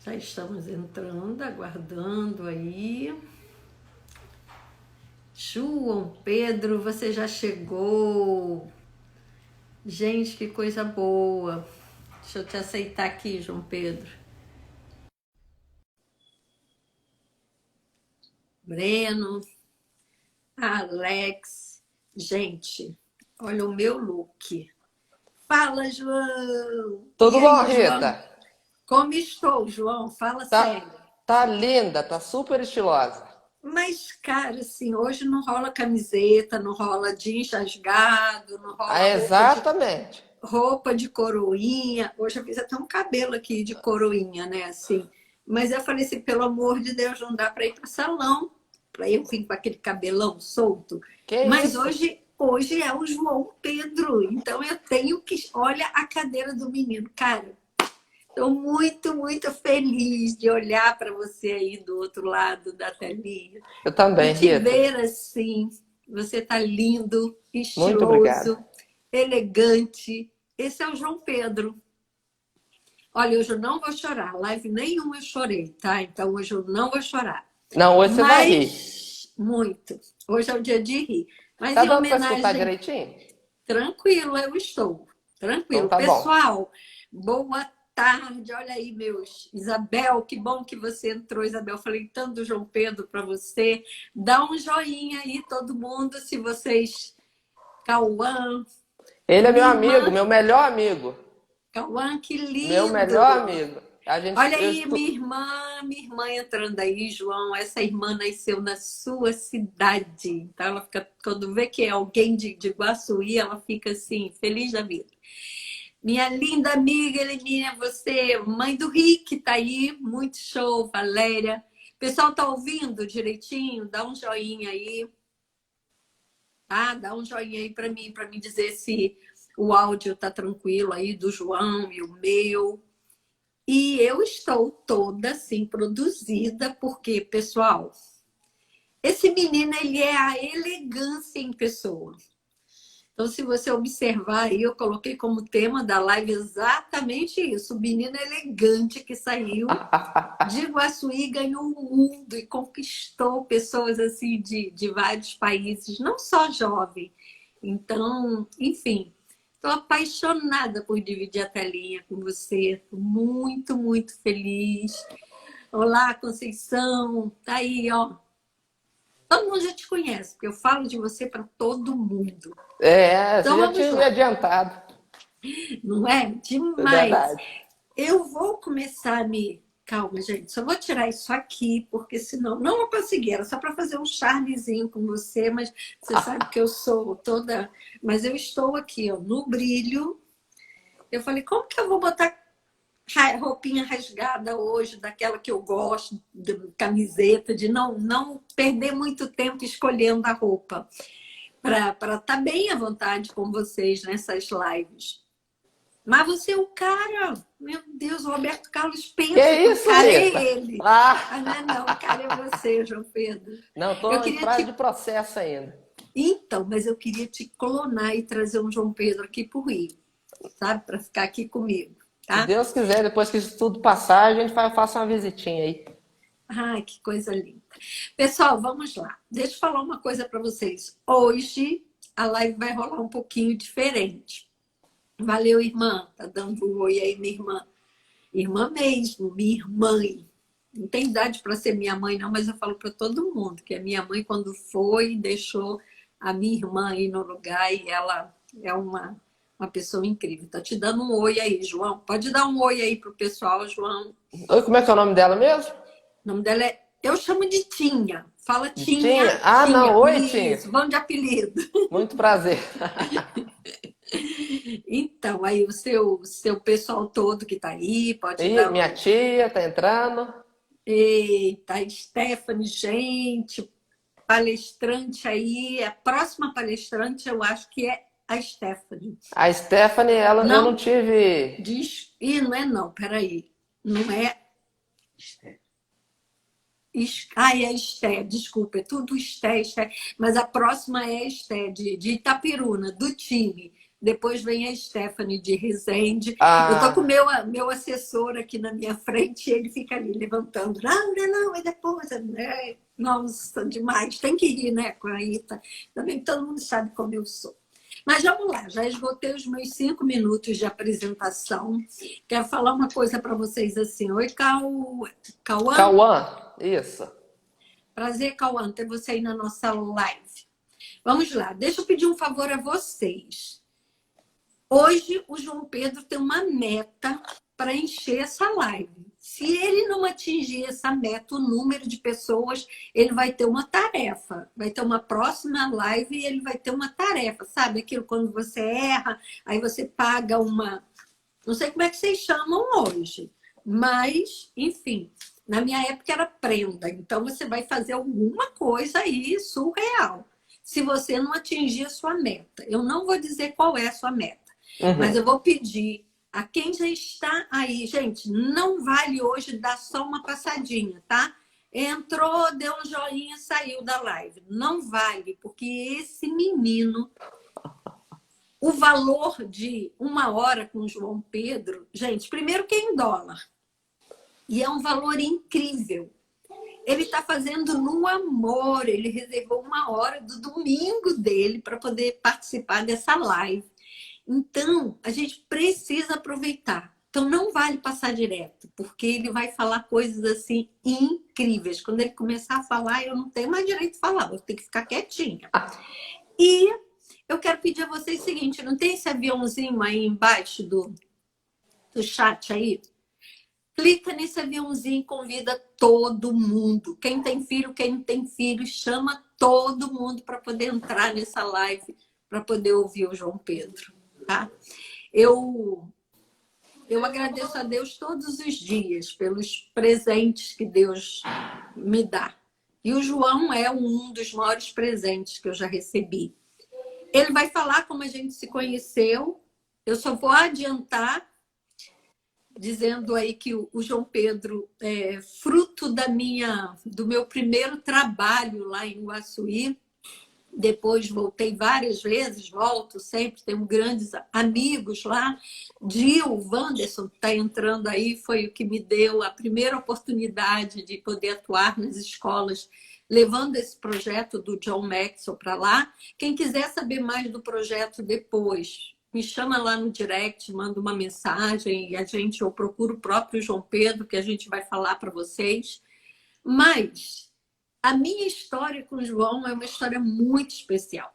Já estamos entrando, aguardando aí. João Pedro, você já chegou. Gente, que coisa boa. Deixa eu te aceitar aqui, João Pedro. Breno, Alex. Gente, olha o meu look. Fala, João. Tudo E bom, aí, João? Rita? Como estou, João? Fala sério. Tá linda, tá super estilosa. Mas, cara, assim, hoje não rola camiseta, não rola jeans rasgado, não Ah, rola exatamente. roupa de coroinha. Hoje eu fiz até um cabelo aqui de coroinha, né? Assim. Mas eu falei assim, pelo amor de Deus, não dá para ir para salão, para eu vir com aquele cabelão solto. Que Mas isso? hoje é o João Pedro, então eu tenho que. Olha a cadeira do menino, cara. Estou muito, muito feliz de olhar para você aí do outro lado da telinha Eu e também, te Rita. ver assim. Você tá lindo, Muito obrigado. estiloso, elegante. Esse é o João Pedro. Olha, hoje eu não vou chorar. Live nenhuma eu chorei, tá? Então hoje eu não vou chorar. Não, hoje você vai rir. Mas muito. Hoje é o dia de rir. Mas Tá em dando para escutar homenagem, direitinho? tranquilo, eu estou. Então Tranquilo. tá bom. Pessoal, boa tarde. Olha aí, meus. Isabel, que bom que você entrou, Isabel. Falei tanto do João Pedro para você. Dá um joinha aí, todo mundo, se vocês. Cauã, Ele é meu minha amigo, irmã. meu melhor amigo. Cauã, que Meu melhor lindo. amigo. A gente, Olha eu aí, estou... minha irmã entrando aí, João. Essa irmã nasceu na sua cidade. Então, ela fica, quando vê que é alguém de Iguaçuí, ela fica assim, feliz da vida. Minha linda amiga Heleninha, você, mãe do Rick, tá aí, muito show, Valéria. Pessoal, tá ouvindo direitinho? Dá um joinha aí, tá? Dá um joinha aí para mim dizer se o áudio tá tranquilo aí do João e o meu. E eu estou toda assim produzida, porque, pessoal, esse menino ele é a elegância em pessoa. Então, se você observar aí, eu coloquei como tema da live exatamente isso: o menino elegante que saiu de Iguaçuí, ganhou o mundo e conquistou pessoas assim de vários países, não só jovem. Então, enfim, estou apaixonada por dividir a telinha com você. Tô muito, muito feliz. Olá, Conceição. Tá aí, ó. Todo mundo já te conhece, porque eu falo de você para todo mundo. É, você Então já vamos tinha me lá, adiantado. não é? É Demais. verdade. Eu vou começar a me. Calma, gente, só vou tirar isso aqui, porque senão não vou conseguir. Era só para fazer um charmezinho com você, mas você sabe que eu sou toda. Mas eu estou aqui, ó, no brilho. Eu falei, como que eu vou botar roupinha rasgada hoje, daquela que eu gosto, de camiseta, de não perder muito tempo escolhendo a roupa, para estar bem à vontade com vocês nessas lives. Mas você é o cara, meu Deus, o Roberto Carlos Que pensa que o isso, cara é Rita? ele. Ah, não Ah, é não, o cara é você, João Pedro. não, Eu tô em queria fase de te. processo ainda. Então, mas eu queria te clonar e trazer um João Pedro aqui pro Rio, sabe? Para ficar aqui comigo, Se tá? Deus quiser, depois que isso tudo passar, a gente faça uma visitinha aí. Ai, que coisa linda. Pessoal, vamos lá. Deixa eu falar uma coisa para vocês. Hoje a live vai rolar um pouquinho diferente. Valeu, irmã. Tá dando um oi aí, minha irmã. Irmã mesmo, minha irmã. Não tem idade para ser minha mãe, não, mas eu falo para todo mundo que a minha mãe, quando foi, deixou a minha irmã aí no lugar e ela é uma pessoa incrível. Tá te dando um oi aí, João. Pode dar um oi aí pro pessoal, João. Oi, como é que é o nome dela mesmo? O nome dela é. Eu chamo de Tinha. Fala De Tinha? Tinha, Ah, não, Tinha. oi, Tinha. Isso, vamos de apelido. Muito prazer. Então, aí o seu pessoal todo que tá aí, pode E dar minha um. tia tá entrando. Eita, Stephanie, gente, palestrante aí. A próxima palestrante eu acho que é a Stephanie. A Stephanie, ela, eu não Não tive. diz. Ih, não é não, peraí. Não é. Ai, é Esté, desculpa, é tudo Esté, Esté. Mas a próxima é a Esté, de Itapiruna, do time. depois vem a Stephanie de Resende. Eu tô com Ah, meu assessor aqui na minha frente e ele fica ali levantando. Não, não, não, é depois. Nossa, demais. Tem que rir, né, com a Ita. Também todo mundo sabe como eu sou. Mas vamos lá, já esgotei os meus 5 minutos de apresentação. Quero falar uma coisa para vocês assim. Oi, Cauã. Cauã, isso. Prazer, Cauã, ter você aí na nossa live. Vamos lá, deixa eu pedir um favor a vocês. Hoje o João Pedro tem uma meta para encher essa live. Se ele não atingir essa meta, o número de pessoas, ele vai ter uma tarefa. Vai ter uma próxima live e ele vai ter uma tarefa. Sabe aquilo quando você erra, aí você paga uma... Não sei como é que vocês chamam hoje, mas, enfim, na minha época era prenda. Então você vai fazer alguma coisa aí surreal. Se você não atingir a sua meta. Eu não vou dizer qual é a sua meta. Mas Uhum. eu vou pedir a quem já está aí, gente, não vale hoje dar só uma passadinha, tá? Entrou, deu um joinha, saiu da live. Não vale, porque esse menino, o valor de 1 hora com o João Pedro, gente, primeiro que é em dólar. E é um valor incrível. Ele está fazendo no amor, ele reservou 1 hora do domingo dele para poder participar dessa live. Então, a gente precisa aproveitar. Então, não vale passar direto, porque ele vai falar coisas assim incríveis. Quando ele começar a falar, eu não tenho mais direito de falar, vou ter que ficar quietinha. E eu quero pedir a vocês o seguinte: não tem esse aviãozinho aí embaixo do chat aí? Clica nesse aviãozinho e convida todo mundo. Quem tem filho, quem não tem filho, chama todo mundo para poder entrar nessa live, para poder ouvir o João Pedro. Tá? Eu agradeço a Deus todos os dias pelos presentes que Deus me dá. E o João é um dos maiores presentes que eu já recebi. Ele vai falar como a gente se conheceu. Eu só vou adiantar dizendo aí que o João Pedro é fruto do meu primeiro trabalho lá em Uaçuí. Depois voltei várias vezes, volto sempre, tenho grandes amigos lá. Gil, Wanderson, que está entrando aí, foi o que me deu a primeira oportunidade de poder atuar nas escolas, levando esse projeto do John Maxwell para lá. Quem quiser saber mais do projeto depois, me chama lá no direct, manda uma mensagem e eu procuro o próprio João Pedro, que a gente vai falar para vocês. Mas a minha história com o João é uma história muito especial.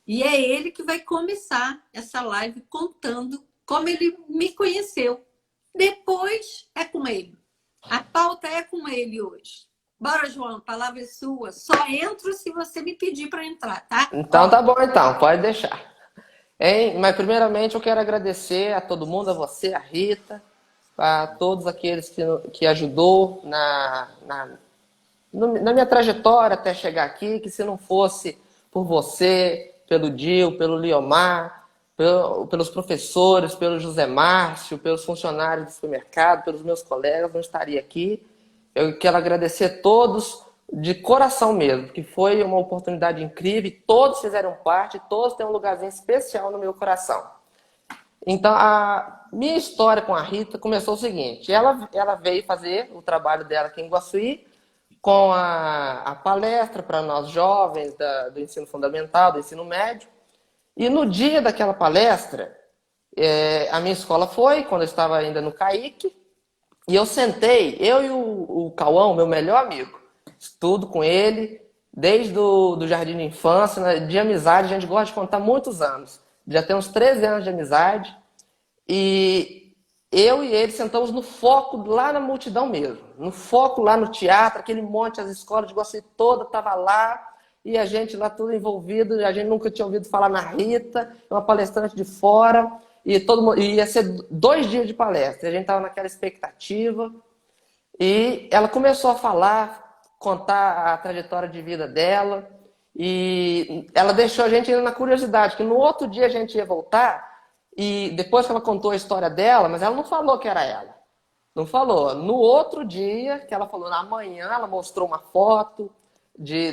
E é ele que vai começar essa live contando como ele me conheceu. Depois é com ele. A pauta é com ele hoje. Bora, João, a palavra é sua. Só entro se você me pedir para entrar, tá? Então tá Ó, bom, então, pode deixar. Hein? Mas primeiramente eu quero agradecer a todo mundo, a você, a Rita, a todos aqueles que ajudou na minha trajetória até chegar aqui, que se não fosse por você, pelo Dil, pelo Liomar, pelos professores, pelo José Márcio, pelos funcionários do supermercado, pelos meus colegas, não estaria aqui. Eu quero agradecer a todos de coração mesmo, que foi uma oportunidade incrível, todos fizeram parte, todos têm um lugarzinho especial no meu coração. Então, a minha história com a Rita começou o seguinte: ela veio fazer o trabalho dela aqui em Guaçuí, com a palestra para nós jovens do ensino fundamental, do ensino médio. E no dia daquela palestra, a minha escola foi, quando eu estava ainda no CAIC, e eu sentei, eu e o Cauã, meu melhor amigo, estudo com ele, desde do jardim de infância, né, de amizade, a gente gosta de contar muitos anos. Já tem uns 13 anos de amizade, e eu e ele sentamos no foco, lá na multidão mesmo. No foco, lá no teatro, aquele monte, as escolas de Guaçuí toda estava lá. E a gente lá tudo envolvido. A gente nunca tinha ouvido falar na Rita, uma palestrante de fora. E todo mundo, ia ser 2 dias de palestra. A gente estava naquela expectativa. E ela começou a falar, contar a trajetória de vida dela. E ela deixou a gente ainda na curiosidade, que no outro dia a gente ia voltar. E depois que ela contou a história dela, mas ela não falou que era ela. Não falou. No outro dia, que ela falou, na manhã, ela mostrou uma foto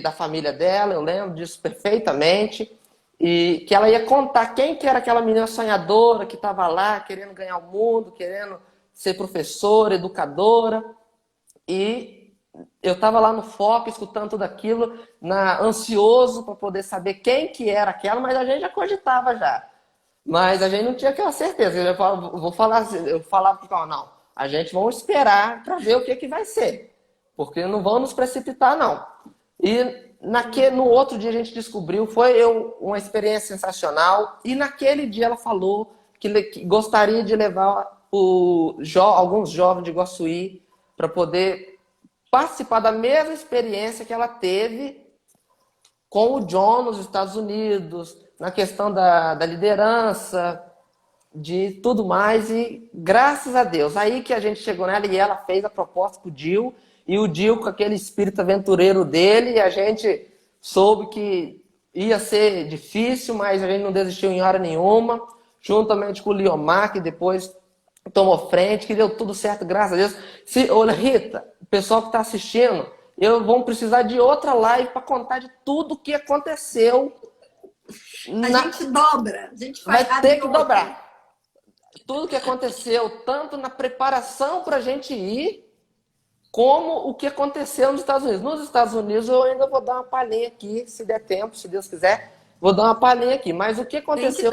da família dela, eu lembro disso perfeitamente. e que ela ia contar quem que era aquela menina sonhadora que estava lá, querendo ganhar o mundo, querendo ser professora, educadora. E eu estava lá no foco, escutando tudo aquilo, ansioso para poder saber quem que era aquela, mas a gente já cogitava já. Mas a gente não tinha aquela certeza. Eu falava para o Cauã, não, a gente vamos esperar para ver o que que vai ser. Porque não vão nos precipitar, não. E no outro dia a gente descobriu, uma experiência sensacional. E naquele dia ela falou que gostaria de levar alguns jovens de Iguaçuí para poder participar da mesma experiência que ela teve com o John nos Estados Unidos, na questão da liderança, de tudo mais. E graças a Deus, aí que a gente chegou nela e ela fez a proposta com o Dil. E o Dil, com aquele espírito aventureiro dele, a gente soube que ia ser difícil, mas a gente não desistiu em hora nenhuma. Juntamente com o Liomar, que depois tomou frente, que deu tudo certo, graças a Deus. Olha, Rita, o pessoal que está assistindo, vamos precisar de outra live para contar de tudo o que aconteceu. A gente dobra, a gente vai ter que dobrar. Tudo que aconteceu, tanto na preparação para a gente ir, como o que aconteceu nos Estados Unidos. Nos Estados Unidos eu ainda vou dar uma palhinha aqui, se der tempo, se Deus quiser, vou dar uma palhinha aqui. Mas o que aconteceu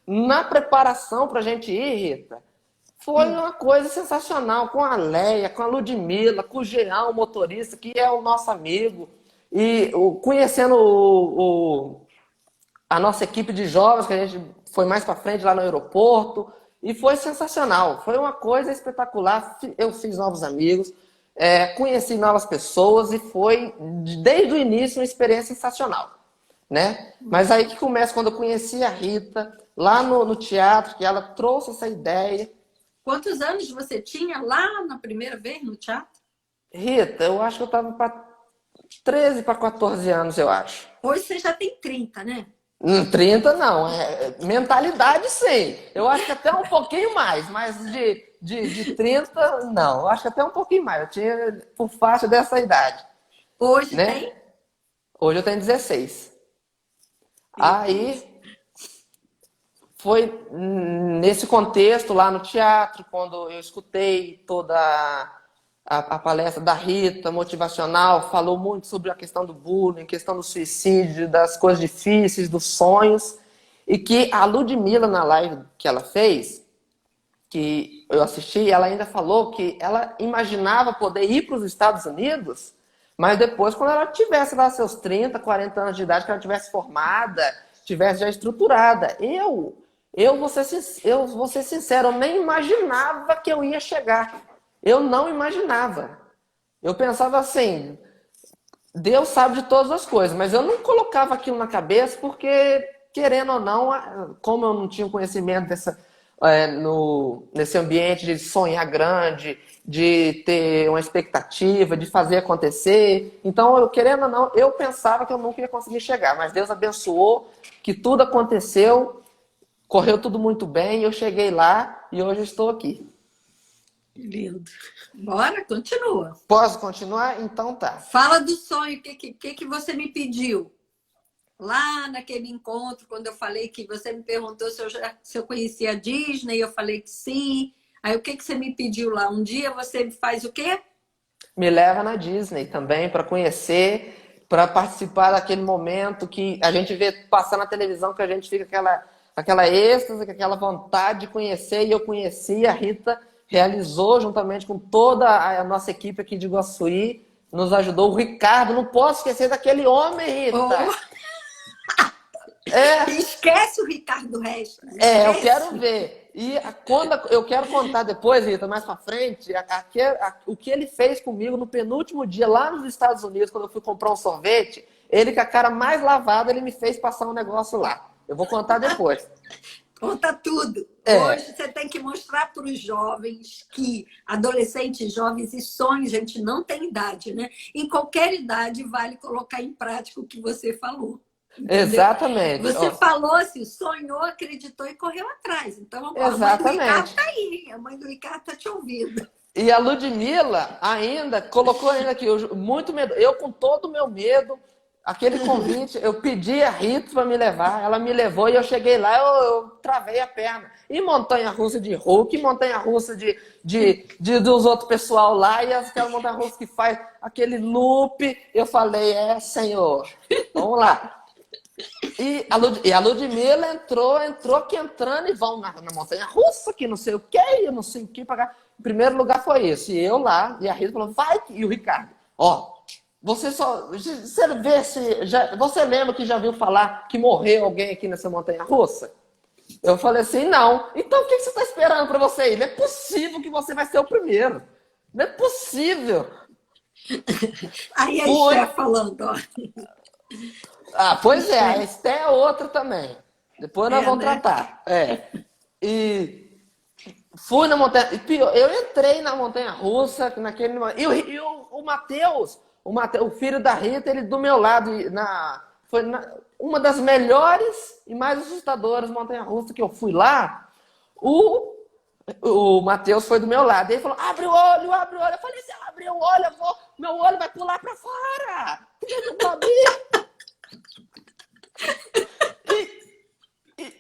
na preparação para a gente ir, Rita, foi uma coisa sensacional, com a Leia, com a Ludmila, com o Jean, o motorista, que é o nosso amigo, e conhecendo a nossa equipe de jovens, que a gente foi mais para frente lá no aeroporto, e foi sensacional, foi uma coisa espetacular. Eu fiz novos amigos, conheci novas pessoas, e foi, desde o início, uma experiência sensacional, né? Mas aí que começa, quando eu conheci a Rita, lá no teatro, que ela trouxe essa ideia. Quantos anos você tinha lá na primeira vez no teatro? Rita, eu acho que eu estava para 13 para 14 anos, eu acho. Hoje você já tem 30, né? 30 não, mentalidade sim. Eu acho que até um pouquinho mais, mas de 30 não. Eu acho que até um pouquinho mais. Eu tinha por faixa dessa idade. Hoje né? tem? Hoje eu tenho 16. Aí foi nesse contexto lá no teatro, quando eu escutei toda a palestra da Rita, motivacional, falou muito sobre a questão do bullying, questão do suicídio, das coisas difíceis, dos sonhos, e que a Ludmila, na live que ela fez, que eu assisti, ela ainda falou que ela imaginava poder ir para os Estados Unidos, mas depois, quando ela tivesse lá seus 30, 40 anos de idade, que ela tivesse formada, tivesse já estruturada. Eu vou ser sincero, eu nem imaginava que eu ia chegar. Eu não imaginava. Eu pensava assim, Deus sabe de todas as coisas, mas eu não colocava aquilo na cabeça porque, querendo ou não, como eu não tinha conhecimento nesse ambiente de sonhar grande, de ter uma expectativa, de fazer acontecer. Então, querendo ou não, eu pensava que eu nunca ia conseguir chegar, mas Deus abençoou, que tudo aconteceu, correu tudo muito bem, eu cheguei lá e hoje eu estou aqui. Lindo. Bora, continua. Posso continuar? Então tá. Fala do sonho, o que você me pediu? Lá naquele encontro, quando eu falei que você me perguntou se eu conhecia a Disney, eu falei que sim. Aí o que você me pediu lá? Um dia você faz o quê? Me leva na Disney também para conhecer, para participar daquele momento que a gente vê passar na televisão, que a gente fica aquela êxtase, aquela vontade de conhecer. E eu conheci, a Rita realizou juntamente com toda a nossa equipe aqui de Iguaçuí, nos ajudou. O Ricardo, não posso esquecer daquele homem, Rita. Esquece o Ricardo Reis. Eu quero ver. E quando eu quero contar depois, Rita, mais pra frente, o que ele fez comigo no penúltimo dia lá nos Estados Unidos, quando eu fui comprar um sorvete, ele com a cara mais lavada, ele me fez passar um negócio lá. Eu vou contar depois. Conta tudo. Hoje você tem que mostrar para os jovens que adolescentes, jovens e sonhos, gente, não tem idade, né? Em qualquer idade vale colocar em prática o que você falou. Entendeu? Exatamente. Você falou assim, sonhou, acreditou e correu atrás. Então, exatamente. A mãe do Ricardo está aí. A mãe do Ricardo está te ouvindo. E a Ludmila ainda colocou aqui, muito medo. Eu com todo o meu medo, Aquele convite, eu pedi a Rita para me levar, ela me levou e eu cheguei lá, eu travei a perna. E montanha-russa de Hulk, montanha-russa dos outros pessoal lá, e aquela montanha-russa que faz aquele loop. Eu falei, senhor, vamos lá. E a Ludmilla entrou que entrando e vão na montanha-russa, que não sei o que, eu não sei o que. Em primeiro lugar foi isso. E eu lá, e a Rita falou, vai, e o Ricardo, você vê se. Você lembra que já viu falar que morreu alguém aqui nessa montanha-russa? Eu falei assim, não. Então o que você está esperando para você ir? Não é possível que você vai ser o primeiro. Não é possível. Aí a Esté falando, ó. Pois é, a Esté é outra também. Depois nós vamos tratar. E fui na montanha. Eu entrei na montanha-russa naquele momento. E o Matheus. O filho da Rita, ele do meu lado, foi uma das melhores e mais assustadoras montanhas-russas que eu fui lá. O Matheus foi do meu lado. Ele falou, abre o olho, abre o olho. Eu falei, se eu abrir o olho, meu olho vai pular pra fora.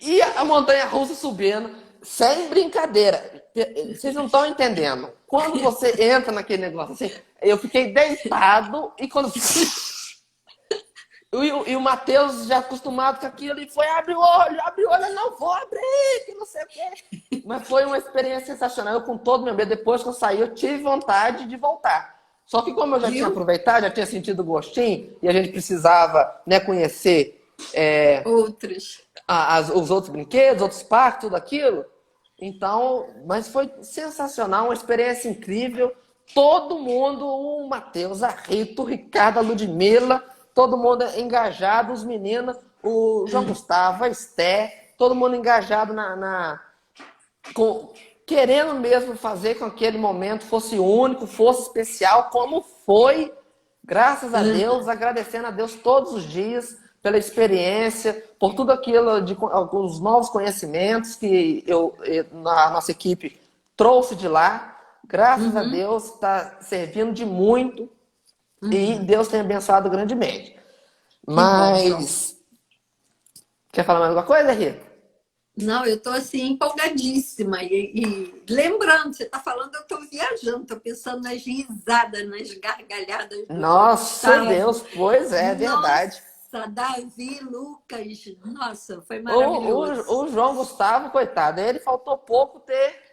E a montanha-russa subindo, sem brincadeira. Vocês não estão entendendo. Quando você entra naquele negócio assim, eu fiquei deitado e quando... E o Matheus já acostumado com aquilo, e foi, abre o olho, eu não vou abrir, que não sei o quê. Mas foi uma experiência sensacional. Eu com todo meu medo, depois que eu saí, eu tive vontade de voltar. Só que como eu já tinha aproveitado, já tinha sentido o gostinho, e a gente precisava, né, conhecer outros. Os outros brinquedos, outros parques, tudo aquilo. Então, mas foi sensacional, uma experiência incrível. Todo mundo, o Matheus, a Rita, o Ricardo, a Ludmilla, todo mundo engajado, os meninos, o João Gustavo, a Esté, todo mundo engajado querendo mesmo fazer com que aquele momento fosse único, fosse especial, como foi, graças a Deus, agradecendo a Deus todos os dias pela experiência, por tudo aquilo, os novos conhecimentos que a nossa equipe trouxe de lá. Graças a Deus, está servindo de muito e Deus tem abençoado grandemente. Mas... Quer falar mais alguma coisa, Rita? Não, eu estou assim empolgadíssima. E lembrando, você está falando, eu estou viajando, estou pensando nas risadas, nas gargalhadas. Nossa, Deus, pois é, verdade. Nossa, Davi, Lucas, nossa, foi maravilhoso. O João Gustavo, coitado, ele faltou pouco ter...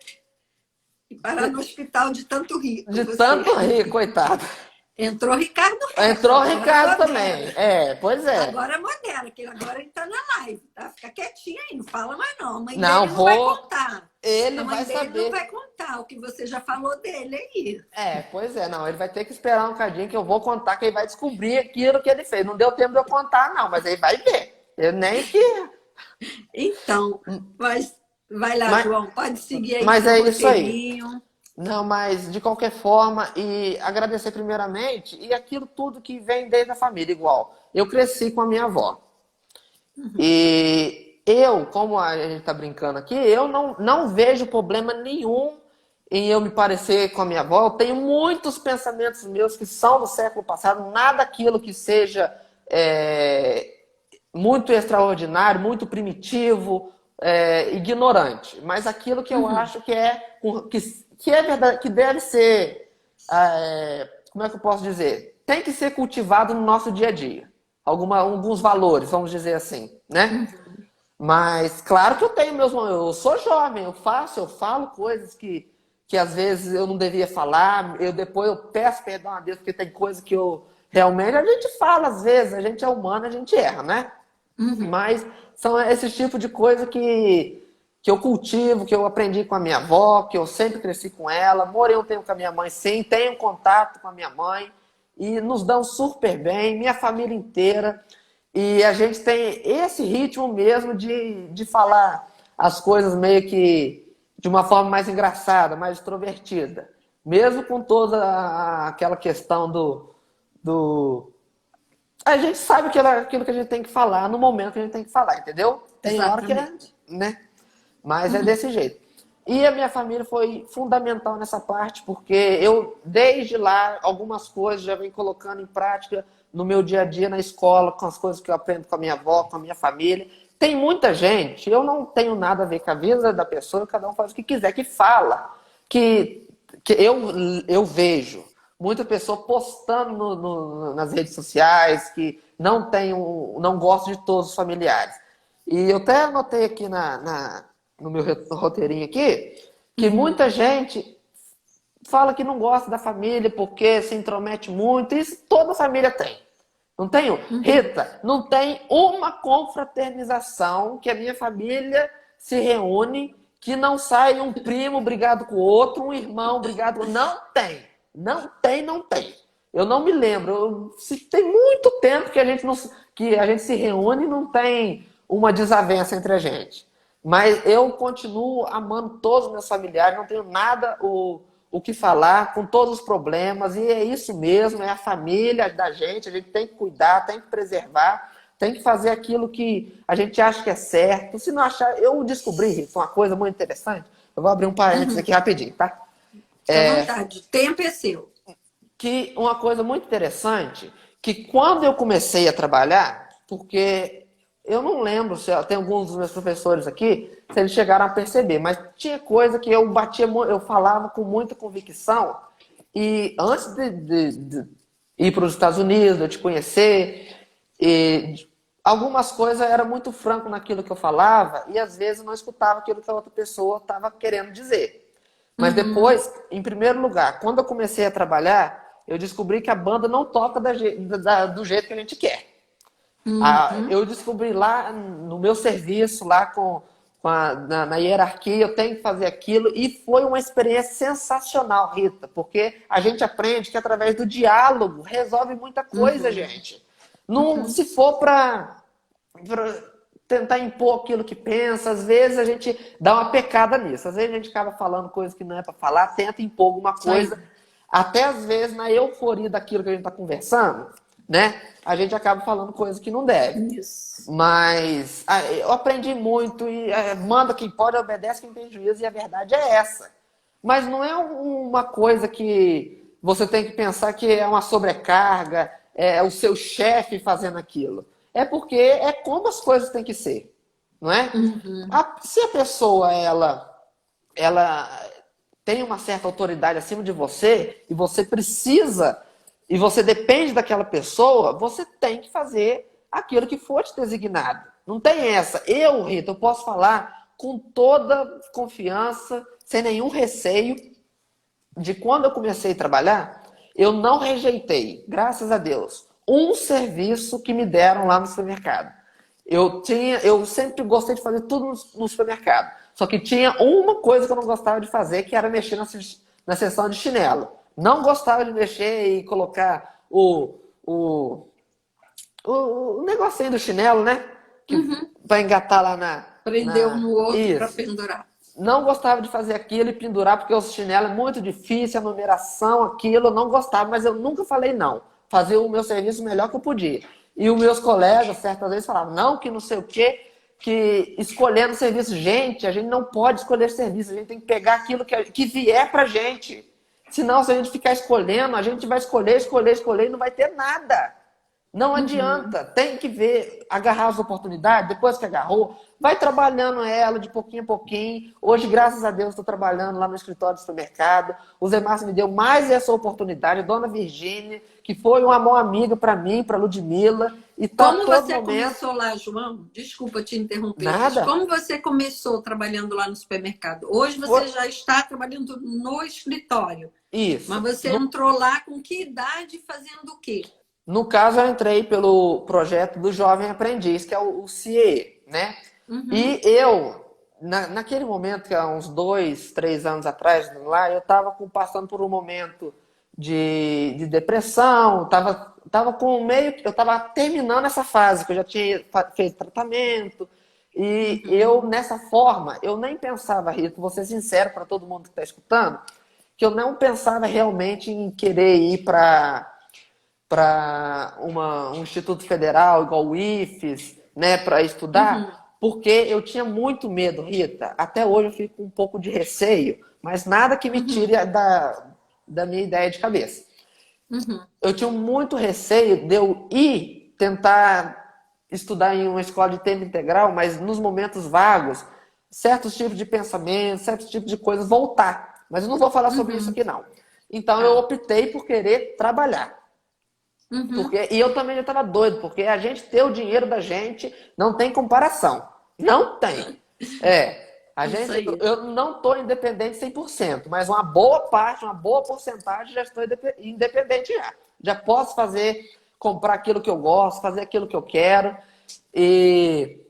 E parar no hospital de tanto rir. Tanto rir, coitado. Entrou o Ricardo. Entrou o Ricardo também. Pois é. Agora é moderno, que agora ele tá na live, tá? Fica quietinho aí, não fala mais não. A mãe não, dele não vai contar. Ele vai saber. A mãe dele não vai contar o que você já falou dele aí. Pois é, não. Ele vai ter que esperar um cadinho que eu vou contar, que ele vai descobrir aquilo que ele fez. Não deu tempo de eu contar, não, mas ele vai ver. Eu nem que... Então, vai lá, João, pode seguir aí. Mas é isso aí. Não, mas de qualquer forma, e agradecer primeiramente, e aquilo tudo que vem desde a família, igual. Eu cresci com a minha avó. E eu, como a gente está brincando aqui, eu não vejo problema nenhum em eu me parecer com a minha avó. Eu tenho muitos pensamentos meus que são do século passado, nada aquilo que seja muito extraordinário, muito primitivo, ignorante. Mas aquilo que eu acho que é verdade, que deve ser, como é que eu posso dizer? Tem que ser cultivado no nosso dia a dia. Alguns valores, vamos dizer assim, né? Mas, claro que eu tenho meus momentos. Eu sou jovem, eu falo coisas que às vezes eu não devia falar. Depois eu peço perdão a Deus, porque tem coisas que realmente a gente fala às vezes, a gente é humano, a gente erra, né? Mas são esse tipo de coisa que eu cultivo, que eu aprendi com a minha avó, que eu sempre cresci com ela, morei um tempo com a minha mãe, sim, tenho contato com a minha mãe, e nos dão super bem, minha família inteira, e a gente tem esse ritmo mesmo de falar as coisas meio que de uma forma mais engraçada, mais extrovertida, mesmo com toda aquela questão do... A gente sabe aquilo que a gente tem que falar no momento que a gente tem que falar, entendeu? Tem hora que né? Mas é desse jeito. E a minha família foi fundamental nessa parte, porque eu, desde lá, algumas coisas já venho colocando em prática no meu dia a dia na escola, com as coisas que eu aprendo com a minha avó, com a minha família. Tem muita gente, eu não tenho nada a ver com a vida da pessoa, cada um faz o que quiser, que fala, que eu vejo muita pessoa postando nas redes sociais que não tem não gosta de todos os familiares. E eu até anotei aqui no meu roteirinho aqui, que muita gente fala que não gosta da família porque se intromete muito. Isso toda família tem. Não tenho? Rita, não tem uma confraternização que a minha família se reúne, que não sai um primo brigado com o outro, um irmão brigado com o outro. Não tem. Não tem, não tem. Eu não me lembro. Tem muito tempo que que a gente se reúne e não tem uma desavença entre a gente. Mas eu continuo amando todos os meus familiares, não tenho nada o que falar, com todos os problemas, e é isso mesmo, é a família da gente, a gente tem que cuidar, tem que preservar, tem que fazer aquilo que a gente acha que é certo. Se não achar, eu descobri, Rita, uma coisa muito interessante, eu vou abrir um parênteses aqui rapidinho, tá? Fique à vontade, o tempo é seu. Que uma coisa muito interessante, que quando eu comecei a trabalhar, porque eu não lembro se tem alguns dos meus professores aqui, se eles chegaram a perceber, mas tinha coisa que eu eu falava com muita convicção, e antes de ir para os Estados Unidos, de eu te conhecer, algumas coisas eu era muito franco naquilo que eu falava, e às vezes eu não escutava aquilo que a outra pessoa estava querendo dizer. Mas depois, em primeiro lugar, quando eu comecei a trabalhar, eu descobri que a banda não toca do jeito que a gente quer. Eu descobri lá no meu serviço, lá na hierarquia, eu tenho que fazer aquilo, e foi uma experiência sensacional, Rita, porque a gente aprende que através do diálogo resolve muita coisa, gente. Não, se for para tentar impor aquilo que pensa, às vezes a gente dá uma pecada nisso, às vezes a gente acaba falando coisas que não é para falar, tenta impor alguma coisa, até às vezes na euforia daquilo que a gente está conversando, né? A gente acaba falando coisas que não deve. Isso. Mas eu aprendi muito e manda quem pode, obedece quem tem juízo, e a verdade é essa. Mas não é uma coisa que você tem que pensar que é uma sobrecarga, é o seu chefe fazendo aquilo. É porque é como as coisas têm que ser, não é? Se a pessoa ela tem uma certa autoridade acima de você e você precisa e você depende daquela pessoa, você tem que fazer aquilo que for te designado. Não tem essa. Rita, eu posso falar com toda confiança, sem nenhum receio, de quando eu comecei a trabalhar, eu não rejeitei, graças a Deus, um serviço que me deram lá no supermercado. Eu sempre gostei de fazer tudo no supermercado. Só que tinha uma coisa que eu não gostava de fazer, que era mexer na seção de chinelo. Não gostava de mexer e colocar o negocinho do chinelo, né? Que vai engatar lá Prender um no outro para pendurar. Não gostava de fazer aquilo e pendurar, porque o chinelo é muito difícil, a numeração, aquilo, eu não gostava, mas eu nunca falei não. Fazia o meu serviço melhor que eu podia. E os meus colegas, certas vezes, falavam, não, que não sei o quê, que escolhendo serviço. Gente, a gente não pode escolher serviço, a gente tem que pegar aquilo que vier pra gente. Senão, se a gente ficar escolhendo, a gente vai escolher e não vai ter nada. Não adianta, tem que ver, agarrar as oportunidades, depois que agarrou, vai trabalhando ela de pouquinho a pouquinho. Hoje, graças a Deus, estou trabalhando lá no escritório do supermercado. O Zé Márcio me deu mais essa oportunidade, a dona Virgínia, que foi uma mão amiga para mim, para Ludmila. E tá como você começou lá, João? Desculpa te interromper. Nada. Mas como você começou trabalhando lá no supermercado? Hoje você já está trabalhando no escritório. Isso. Mas você entrou lá com que idade, fazendo o quê? No caso, eu entrei pelo projeto do Jovem Aprendiz, que é o CIE, né? E eu, naquele momento, que há uns 2, 3 anos atrás, lá, eu estava passando por um momento de depressão, tava com eu estava terminando essa fase, que eu já tinha feito tratamento, e eu, nessa forma, eu nem pensava, Rito, vou ser sincero para todo mundo que está escutando, que eu não pensava realmente em querer ir para um instituto federal, igual o IFES, né, para estudar, porque eu tinha muito medo, Rita. Até hoje eu fico com um pouco de receio, mas nada que me tire da minha ideia de cabeça. Eu tinha muito receio de eu ir tentar estudar em uma escola de tempo integral, mas nos momentos vagos, certos tipos de pensamentos, certos tipos de coisas voltar. Mas eu não vou falar sobre isso aqui, não. Então eu optei por querer trabalhar. E eu também já estava doido, porque a gente ter o dinheiro da gente não tem comparação. Não tem. Eu não estou independente 100%, mas uma boa parte, uma boa porcentagem já estou independente já. Já posso comprar aquilo que eu gosto, fazer aquilo que eu quero. E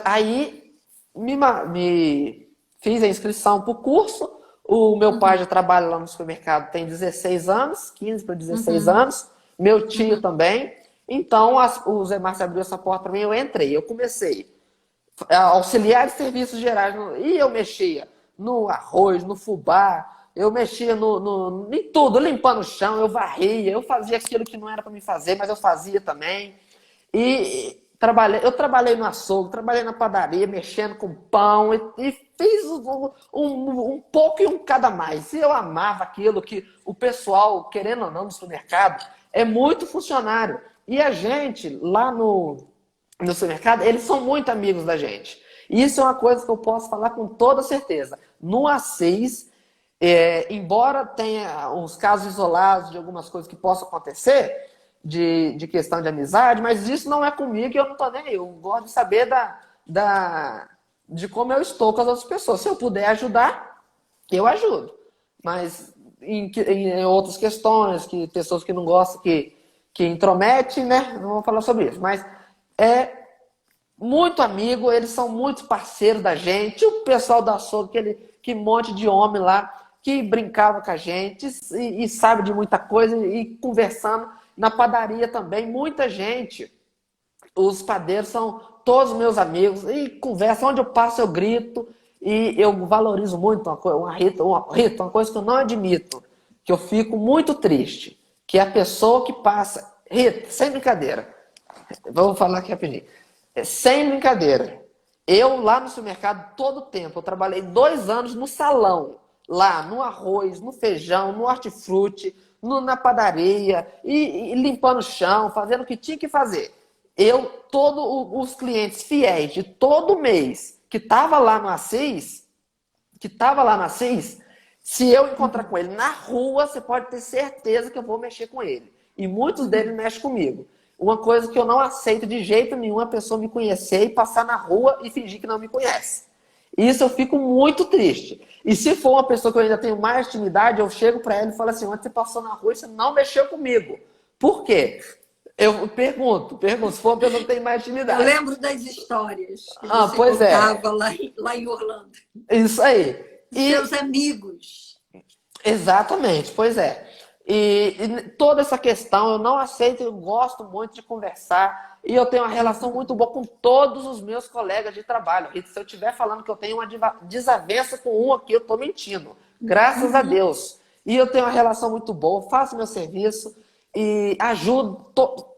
aí me fiz a inscrição para o curso. O meu pai já trabalha lá no supermercado, tem 16 anos, 15 para 16 anos. Meu tio também. Então, o Zé Márcio abriu essa porta para mim, eu entrei. Eu comecei a auxiliar de serviços gerais. E eu mexia no arroz, no fubá, eu mexia em tudo, limpando o chão, eu varria, eu fazia aquilo que não era para me fazer, mas eu fazia também. E eu trabalhei no açougue, trabalhei na padaria, mexendo com pão, e fiz um pouco e um cada mais. E eu amava aquilo que o pessoal, querendo ou não, no supermercado, é muito funcionário. E a gente, lá no supermercado, eles são muito amigos da gente. E isso é uma coisa que eu posso falar com toda certeza. No A6, embora tenha uns casos isolados de algumas coisas que possam acontecer, de questão de amizade, mas isso não é comigo e eu não tô nem aí. Eu gosto de saber de como eu estou com as outras pessoas. Se eu puder ajudar, eu ajudo. Mas em outras questões, que pessoas que não gostam, que intromete, né? Não vou falar sobre isso. Mas é muito amigo, eles são muito parceiros da gente. O pessoal da açougue, que monte de homem lá, que brincava com a gente e sabe de muita coisa, e conversando na padaria também, muita gente. Os padeiros são todos meus amigos, e conversa, onde eu passo eu grito, e eu valorizo muito uma coisa que eu não admito, que eu fico muito triste, que é a pessoa que passa, Rita, sem brincadeira, vou falar aqui rapidinho, sem brincadeira, eu lá no supermercado todo o tempo, eu trabalhei 2 anos no salão, lá no arroz, no feijão, no hortifruti, na padaria, e limpando o chão, fazendo o que tinha que fazer. Todos os clientes fiéis de todo mês que estava lá no Assis, se eu encontrar com ele na rua, você pode ter certeza que eu vou mexer com ele. E muitos deles mexem comigo. Uma coisa que eu não aceito de jeito nenhum, a pessoa me conhecer e passar na rua e fingir que não me conhece. Isso eu fico muito triste. E se for uma pessoa que eu ainda tenho mais intimidade, eu chego para ela e falo assim, ontem você passou na rua e você não mexeu comigo. Por quê? Eu pergunto, se for uma pessoa que tem mais intimidade. Eu lembro das histórias que você pois contava lá em Orlando. Isso aí. Seus amigos. Exatamente, pois é. E toda essa questão eu não aceito, eu gosto muito de conversar. E eu tenho uma relação muito boa com todos os meus colegas de trabalho. E se eu estiver falando que eu tenho uma desavença com um aqui, eu estou mentindo. Graças a Deus. E eu tenho uma relação muito boa, faço meu serviço e ajudo,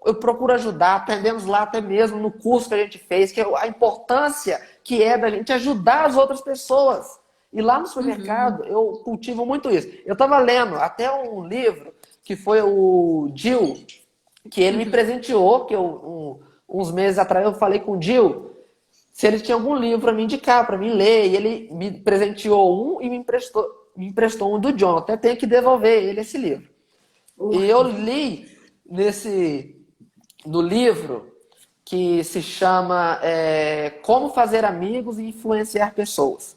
eu procuro ajudar. Aprendemos lá até mesmo no curso que a gente fez, que é a importância que é da gente ajudar as outras pessoas. E lá no supermercado eu cultivo muito isso. Eu estava lendo até um livro que foi o Gil, que ele me presenteou, que uns meses atrás eu falei com o Gil se ele tinha algum livro para me indicar, para mim ler, e ele me presenteou um e me emprestou um do John. Eu até tenho que devolver ele esse livro. E eu li no livro que se chama Como Fazer Amigos e Influenciar Pessoas.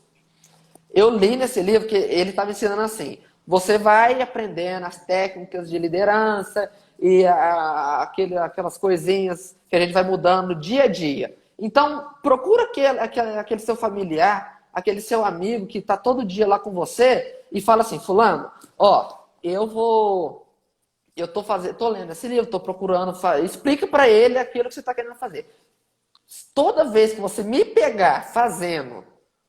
Eu li nesse livro que ele estava ensinando assim, você vai aprendendo as técnicas de liderança e aquelas coisinhas que a gente vai mudando dia a dia. Então, procura aquele seu familiar, aquele seu amigo que está todo dia lá com você e fala assim, fulano, tô lendo esse livro, tô procurando, explica para ele aquilo que você está querendo fazer. Toda vez que você me pegar fazendo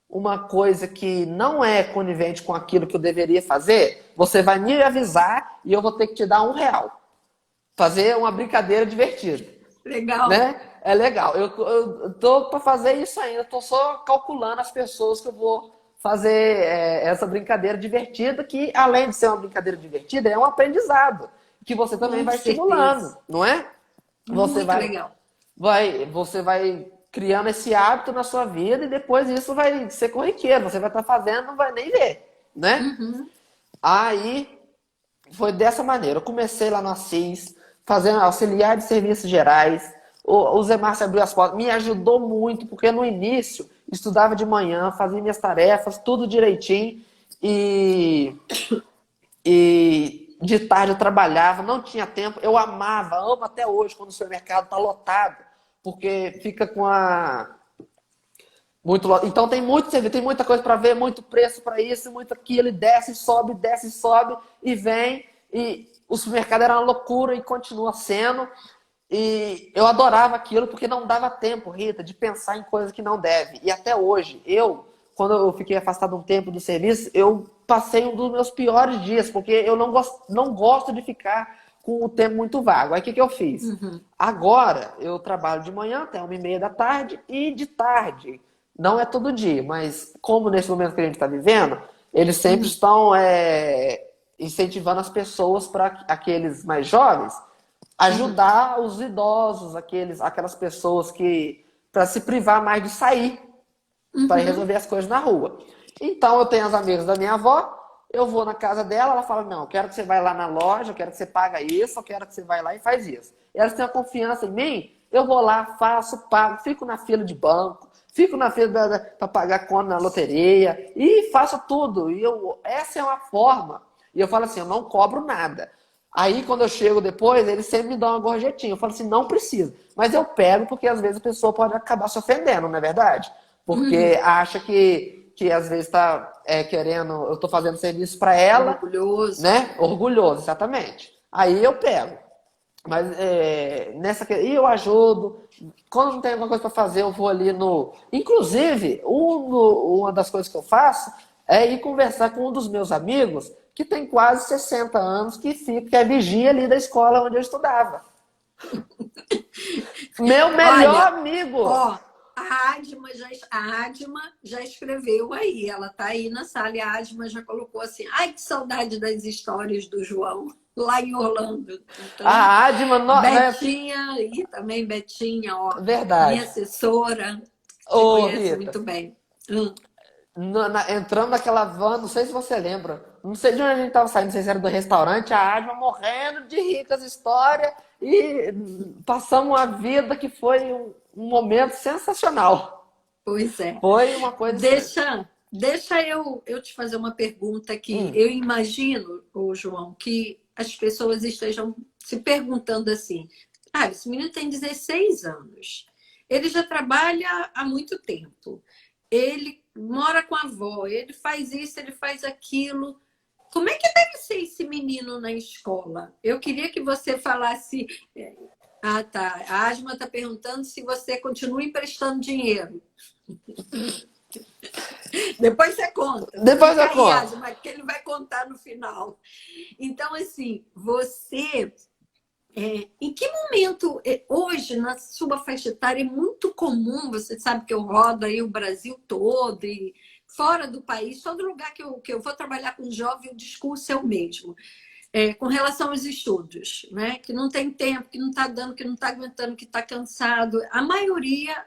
uma coisa que não é conivente com aquilo que eu deveria fazer, você vai me avisar e eu vou ter que te dar R$1. Fazer uma brincadeira divertida. Legal. Né? É legal. Eu tô para fazer isso ainda. Tô só calculando as pessoas que eu vou fazer essa brincadeira divertida, que além de ser uma brincadeira divertida, é um aprendizado que você também Com vai estimulando, certeza. não é? Você Muito vai, legal. você vai criando esse hábito na sua vida e depois isso vai ser corriqueiro. Você vai estar fazendo, não vai nem ver, né? Uhum. Aí foi dessa maneira. Eu comecei lá no Assis, fazendo auxiliar de serviços gerais. O Zé Márcio abriu as portas, me ajudou muito, porque no início estudava de manhã, fazia minhas tarefas, tudo direitinho, e, e de tarde eu trabalhava, não tinha tempo. Eu amava, amo até hoje quando o supermercado está lotado, porque fica com a muito, então tem muito serviço, tem muita coisa para ver, muito preço para isso, muito aquilo, e desce, sobe e vem. E o supermercado era uma loucura e continua sendo. E eu adorava aquilo porque não dava tempo, Rita, de pensar em coisas que não deve. E até hoje, quando eu fiquei afastado um tempo do serviço, eu passei um dos meus piores dias, porque eu não gosto de ficar com o tempo muito vago. Aí o que, que eu fiz? Uhum. Agora eu trabalho de manhã até 1h30 da tarde e de tarde. Não é todo dia, mas como nesse momento que a gente está vivendo, eles sempre Uhum. estão incentivando as pessoas, para aqueles mais jovens, Uhum. ajudar os idosos, aquelas pessoas que para se privar mais de sair, para ir Uhum. resolver as coisas na rua. Então eu tenho as amigas da minha avó, eu vou na casa dela, ela fala, não, eu quero que você vá lá na loja, eu quero que você paga isso, eu quero que você vá lá e faz isso. E elas têm a confiança em mim, eu vou lá, faço, pago, fico na fila de banco, fico na fila para pagar conta na loteria e faço tudo. Essa é uma forma. E eu falo assim, eu não cobro nada. Aí, quando eu chego depois, eles sempre me dão uma gorjetinha. Eu falo assim, não precisa. Mas eu pego porque, às vezes, a pessoa pode acabar se ofendendo, não é verdade? Porque Uhum. acha que às vezes, está querendo... Eu estou fazendo serviço para ela, Orgulhoso. né? Orgulhoso, exatamente. Aí eu pego. Mas e eu ajudo. Quando não tem alguma coisa para fazer, eu vou ali no... Inclusive, uma das coisas que eu faço é ir conversar com um dos meus amigos que tem quase 60 anos, que é vigia ali da escola onde eu estudava. Meu melhor Olha, amigo! ó, a Adma já escreveu aí, ela tá aí na sala e a Adma já colocou assim, ai, que saudade das histórias do João, lá em Orlando. Então, A Adma, né? Betinha, e também Betinha, ó, minha Verdade. assessora, te Ô, conhece Rita, muito bem. entramos naquela van, não sei se você lembra, não sei de onde a gente estava saindo, não sei se era do restaurante, a Adma morrendo de rir com as histórias e passamos uma vida que foi um momento sensacional. Pois é. Foi uma coisa assim. Deixa eu te fazer uma pergunta aqui. Hum, Eu imagino, ô João, que as pessoas estejam se perguntando assim: ah, esse menino tem 16 anos, ele já trabalha há muito tempo, ele mora com a avó, ele faz isso, ele faz aquilo. Como é que deve ser esse menino na escola? Eu queria que você falasse. Ah, tá. A Asma está perguntando se você continua emprestando dinheiro. Depois você conta. depois eu Fica aí, conto. Asma, que ele vai contar no final. Então, assim, você. Em que momento, hoje, na sua faixa etária, é muito comum, você sabe que eu rodo aí o Brasil todo e fora do país, todo lugar que eu vou trabalhar com jovem, o discurso é o mesmo. Com relação aos estudos, né? Que não tem tempo, que não está dando, que não está aguentando, que está cansado. A maioria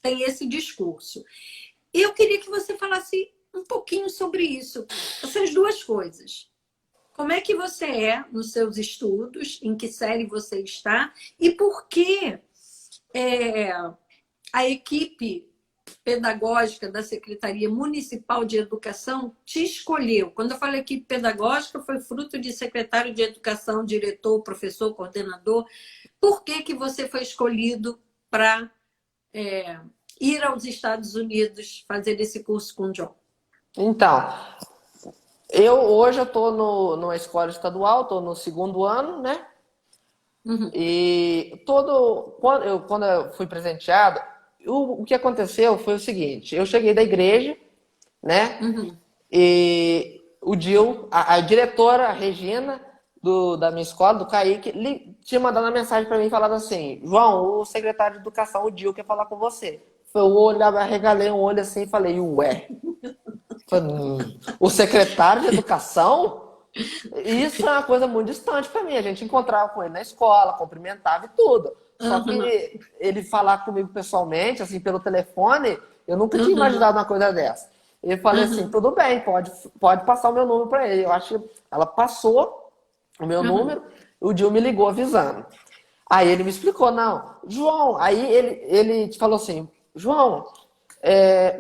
tem esse discurso. E eu queria que você falasse um pouquinho sobre isso, essas duas coisas. Como é que você é nos seus estudos, em que série você está, e por que é, a equipe pedagógica da Secretaria Municipal de Educação te escolheu. Quando eu falo equipe pedagógica, foi fruto de secretário de Educação, diretor, professor, coordenador. Por que você foi escolhido para ir aos Estados Unidos fazer esse curso com o John? Então, hoje eu estou numa escola estadual, estou no segundo ano, né? Uhum, E quando eu fui presenteado, o que aconteceu foi o seguinte: eu cheguei da igreja, né? uhum, E o Dil, a diretora, a Regina, da minha escola, do Kaique, tinha mandado uma mensagem para mim falando assim: João, o secretário de Educação, o Dil, quer falar com você. Eu olhava, arregalei um olho assim e falei: ué. Falei, o secretário de Educação? Isso é uma coisa muito distante para mim. A gente encontrava com ele na escola, cumprimentava e tudo. Só Aham, que ele falar comigo pessoalmente, assim, pelo telefone, eu nunca tinha aham, imaginado uma coisa dessa. Eu falei assim, aham, tudo bem, pode passar o meu número para ele. Eu acho que ela passou o meu aham, número, o Dil me ligou avisando. Aí ele me explicou, não, João, aí ele falou assim, João,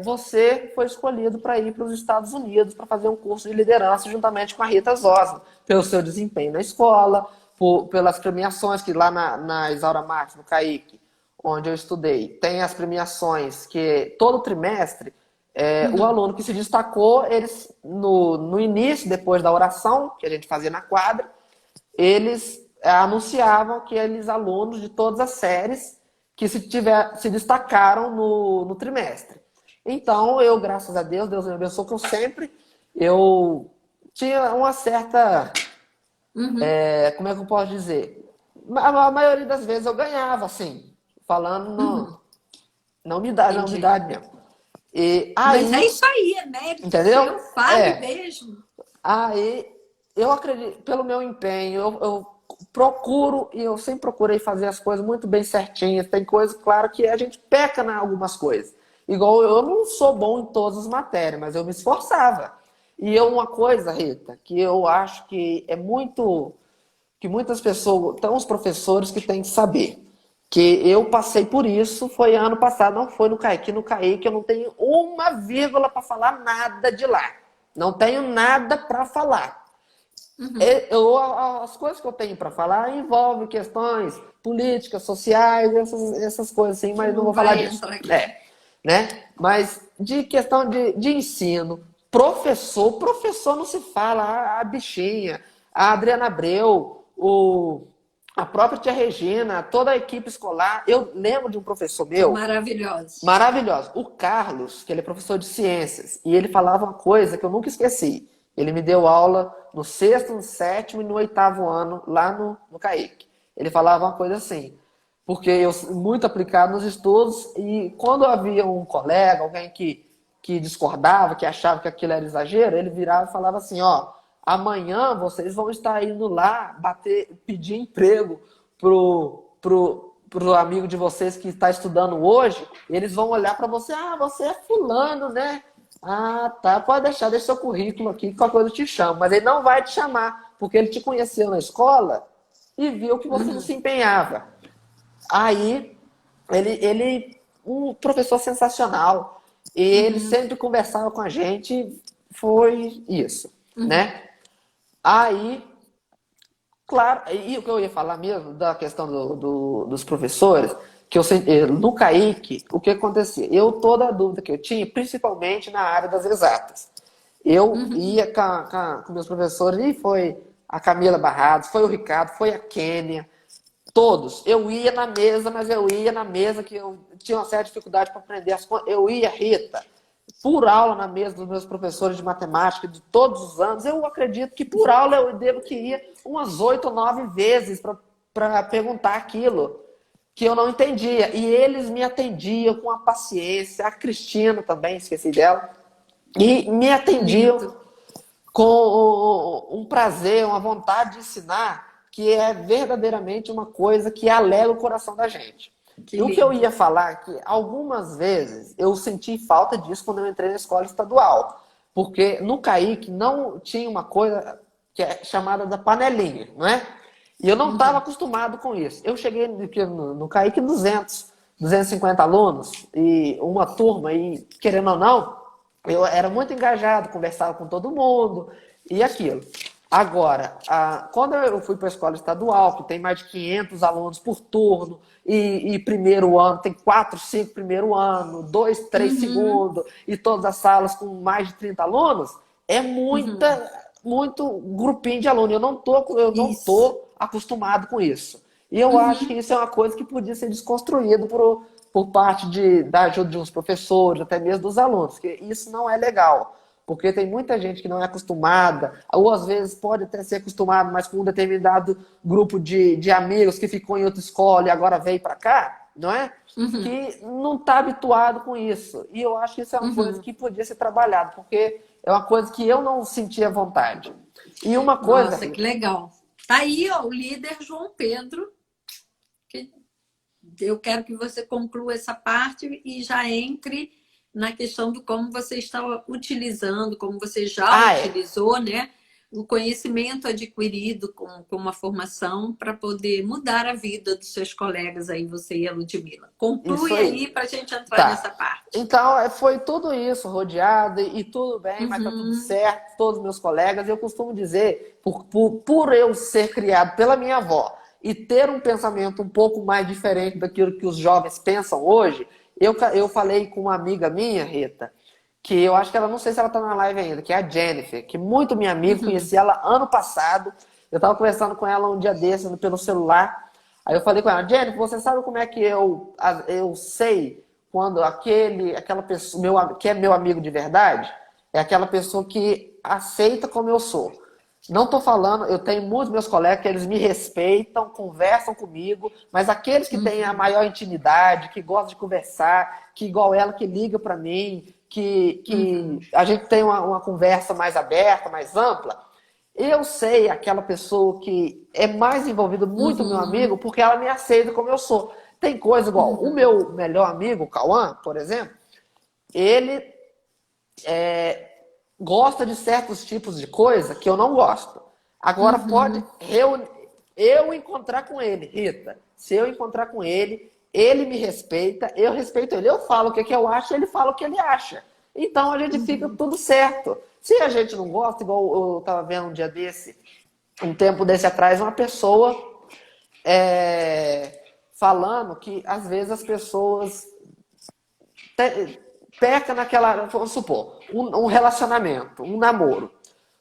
você foi escolhido para ir para os Estados Unidos para fazer um curso de liderança juntamente com a Rita Zosma, pelo seu desempenho na escola, pelas premiações que lá na Isaura Marques, no CAIC, onde eu estudei, tem as premiações que todo trimestre o uhum. aluno que se destacou, eles no início, depois da oração que a gente fazia na quadra, eles anunciavam aqueles alunos de todas as séries que se destacaram no trimestre. Então, eu, graças a Deus, Deus me abençoou, que eu tinha uma certa, Uhum, como é que eu posso dizer? A maioria das vezes eu ganhava, assim, falando uhum, na entendi. umidade mesmo. E Mas é aí, isso aí, é mérito entendeu? seu, fale É, mesmo. Aí eu acredito, pelo meu empenho, eu procuro e eu sempre procurei fazer as coisas muito bem certinhas. Tem coisas, claro, que a gente peca em algumas coisas. Igual eu não sou bom em todas as matérias, mas eu me esforçava. E uma coisa, Rita, que eu acho que é muito, que muitas pessoas, então os professores que têm que saber, que eu passei por isso, foi ano passado, não foi no CAIC, no CAIC eu não tenho uma vírgula para falar nada de lá. Não tenho nada para falar. Uhum. As coisas que eu tenho para falar envolvem questões políticas, sociais, essas coisas assim, Que mas não não vou falar vai disso. entrar aqui. Né? Mas de questão de ensino, professor não se fala, a bichinha, a Adriana Abreu, a própria tia Regina, toda a equipe escolar. Eu lembro de um professor São meu, maravilhosos. maravilhoso. O Carlos, que ele é professor de ciências, e ele falava uma coisa que eu nunca esqueci. Ele me deu aula no sexto, no sétimo e no oitavo ano, lá no CAIC. Ele falava uma coisa assim, porque eu muito aplicado nos estudos, e quando havia um colega, alguém que discordava, que achava que aquilo era exagero, ele virava e falava assim, ó, amanhã vocês vão estar indo lá pedir emprego pro amigo de vocês que está estudando hoje, eles vão olhar para você, ah, você é fulano, né? Ah, tá, pode deixa seu currículo aqui, qualquer coisa eu te chamo. Mas ele não vai te chamar, porque ele te conheceu na escola e viu que você não Uhum, se empenhava. Aí, um professor sensacional, e ele uhum, sempre conversava com a gente, foi isso, uhum, né? Aí, claro, e o que eu ia falar mesmo da questão dos professores, que no CAIC, o que acontecia? Toda a dúvida que eu tinha, principalmente na área das exatas, eu uhum, ia com meus professores, e foi a Camila Barrados, foi o Ricardo, foi a Kênia, todos. Eu ia na mesa, mas eu ia na mesa que eu tinha uma certa dificuldade para aprender as coisas. Eu ia, Rita, por aula na mesa dos meus professores de matemática de todos os anos. Eu acredito que por aula eu devo que ir umas 8 ou 9 vezes para perguntar aquilo que eu não entendia. E eles me atendiam com a paciência. A Cristina também, esqueci dela. E me que atendiam lindo. com um prazer, uma vontade de ensinar, que é verdadeiramente uma coisa que alegra o coração da gente. Que E o que eu lindo. ia falar é que algumas vezes eu senti falta disso quando eu entrei na escola estadual. Porque no CAIC não tinha uma coisa que é chamada da panelinha, não é? E eu não estava Uhum, acostumado com isso. Eu cheguei no CAIC 250 alunos e uma turma, e querendo ou não, eu era muito engajado, conversava com todo mundo e aquilo. Agora, quando eu fui para a escola estadual, que tem mais de 500 alunos por turno, e primeiro ano, tem 4, 5 primeiro ano, 2, 3 uhum, segundo, e todas as salas com mais de 30 alunos, é uhum. muito grupinho de aluno. Eu não tô Isso. acostumado com isso. E eu acho que Uhum, isso é uma coisa que podia ser desconstruído por parte da ajuda de uns professores, até mesmo dos alunos, que isso não é legal. Porque tem muita gente que não é acostumada, ou às vezes pode até ser acostumado, mas com um determinado grupo de amigos que ficou em outra escola e agora veio para cá, não é? Uhum, Que não está habituado com isso. E eu acho que isso é uma coisa uhum. que podia ser trabalhado, porque é uma coisa que eu não sentia vontade. E uma coisa, Nossa, que Rita, legal. Tá aí, ó, o líder João Pedro, que eu quero que você conclua essa parte e já entre na questão do como você está utilizando, como você já ah, é. utilizou, né? O conhecimento adquirido com uma formação para poder mudar a vida dos seus colegas aí, você e a Ludmilla. Isso Conclui aí. aí para a gente entrar nessa Tá. parte. Então, foi tudo isso, rodeado, e tudo bem, mas tá tudo Uhum, certo, todos os meus colegas. Eu costumo dizer, por eu ser criado pela minha avó e ter um pensamento um pouco mais diferente daquilo que os jovens pensam hoje, eu falei com uma amiga minha, Rita, que eu acho que ela, não sei se ela tá na live ainda, que é a Jennifer, que muito minha amiga, uhum, conheci ela ano passado. Eu tava conversando com ela um dia desses pelo celular. Aí eu falei com ela, Jennifer, você sabe como é que eu sei quando aquela pessoa, que é meu amigo de verdade, é aquela pessoa que aceita como eu sou. Não estou falando, eu tenho muitos meus colegas que eles me respeitam, conversam comigo, mas aqueles que têm a uhum, maior intimidade, que gostam de conversar, que igual ela que liga para mim, que uhum, a gente tem uma conversa mais aberta, mais ampla, eu sei aquela pessoa que é mais envolvida, muito meu amigo, uhum, porque ela me aceita como eu sou. Tem coisa igual, o uhum, meu melhor amigo, o Cauã, por exemplo, ele gosta de certos tipos de coisa que eu não gosto. Agora pode uhum, eu encontrar com ele, Rita. Se eu encontrar com ele, ele me respeita, eu respeito ele. Eu falo o que eu acho, ele fala o que ele acha. Então a gente fica uhum, tudo certo. Se a gente não gosta, igual eu estava vendo um dia desse, um tempo desse atrás, uma pessoa falando que às vezes as pessoas peca naquela, vamos supor, um relacionamento, um namoro.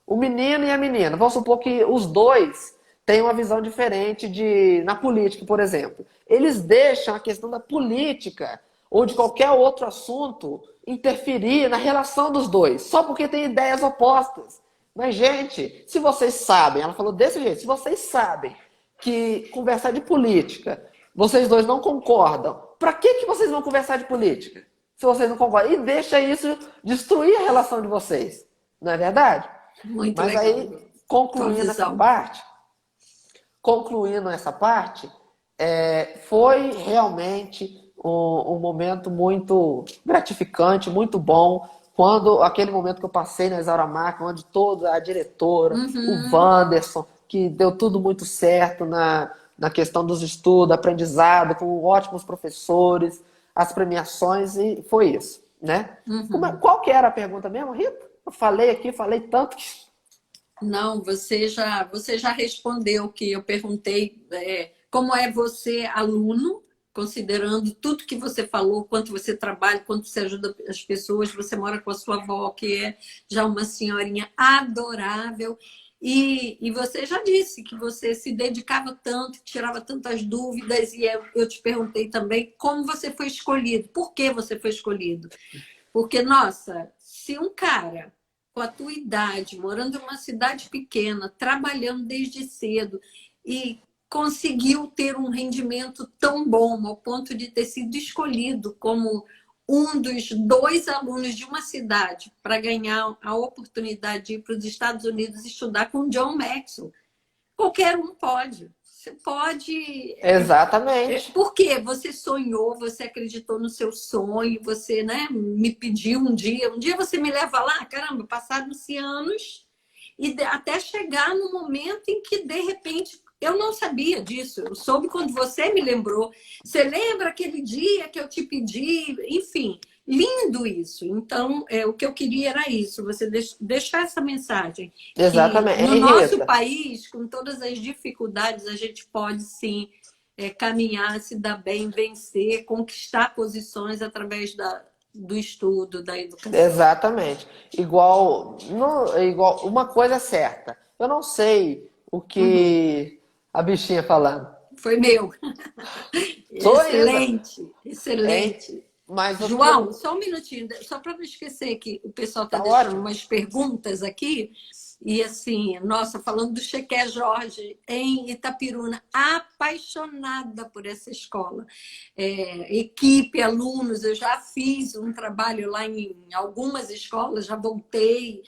O menino e a menina, vamos supor que os dois têm uma visão diferente na política, por exemplo. Eles deixam a questão da política ou de qualquer outro assunto interferir na relação dos dois, só porque tem ideias opostas. Mas, gente, se vocês sabem, ela falou desse jeito, se vocês sabem que conversar de política, vocês dois não concordam, para que vocês vão conversar de política? Se vocês não concordam. E deixa isso destruir a relação de vocês. Não é verdade? muito Mas legal. aí, Tua visão. concluindo essa parte, foi realmente um momento muito gratificante, muito bom, quando aquele momento que eu passei na Isaura Marca, onde toda a diretora, o Uhum. Wanderson, que deu tudo muito certo na questão dos estudos, aprendizado, com ótimos professores, as premiações, e foi isso, né? Uhum. Qual que era a pergunta mesmo, Rita? Eu falei aqui, falei tanto que... Não, você já respondeu o que eu perguntei. Como é você, aluno, considerando tudo que você falou, quanto você trabalha, quanto você ajuda as pessoas, você mora com a sua avó, que é já uma senhorinha adorável. E você já disse que você se dedicava tanto, tirava tantas dúvidas, e eu te perguntei também como você foi escolhido, por que você foi escolhido. Porque, nossa, se um cara com a tua idade, morando em uma cidade pequena, trabalhando desde cedo e conseguiu ter um rendimento tão bom ao ponto de ter sido escolhido como um dos dois alunos de uma cidade para ganhar a oportunidade de ir para os Estados Unidos estudar com John Maxwell. Qualquer um pode. Você pode. Exatamente. Porque você sonhou, você acreditou no seu sonho, você, né, me pediu um dia você me leva lá, caramba, passaram-se anos e até chegar no momento em que, de repente, eu não sabia disso. Eu soube quando você me lembrou. Você lembra aquele dia que eu te pedi? Enfim, lindo isso. Então, o que eu queria era isso, você deixar essa mensagem, que Exatamente. no Hein, nosso Rita? país, com todas as dificuldades, a gente pode sim caminhar, se dar bem, vencer, conquistar posições através do estudo, da educação. Exatamente. Igual, uma coisa é certa. Eu não sei o Uhum. que a bichinha falando. Foi meu. Tô ainda, Excelente, hein? excelente. Mas eu João, só um minutinho, só para não esquecer que o pessoal está tá deixando ótimo. umas perguntas aqui. E assim, nossa, falando do Chequé Jorge em Itapiruna, apaixonada por essa escola. Equipe, alunos, eu já fiz um trabalho lá em algumas escolas, já voltei.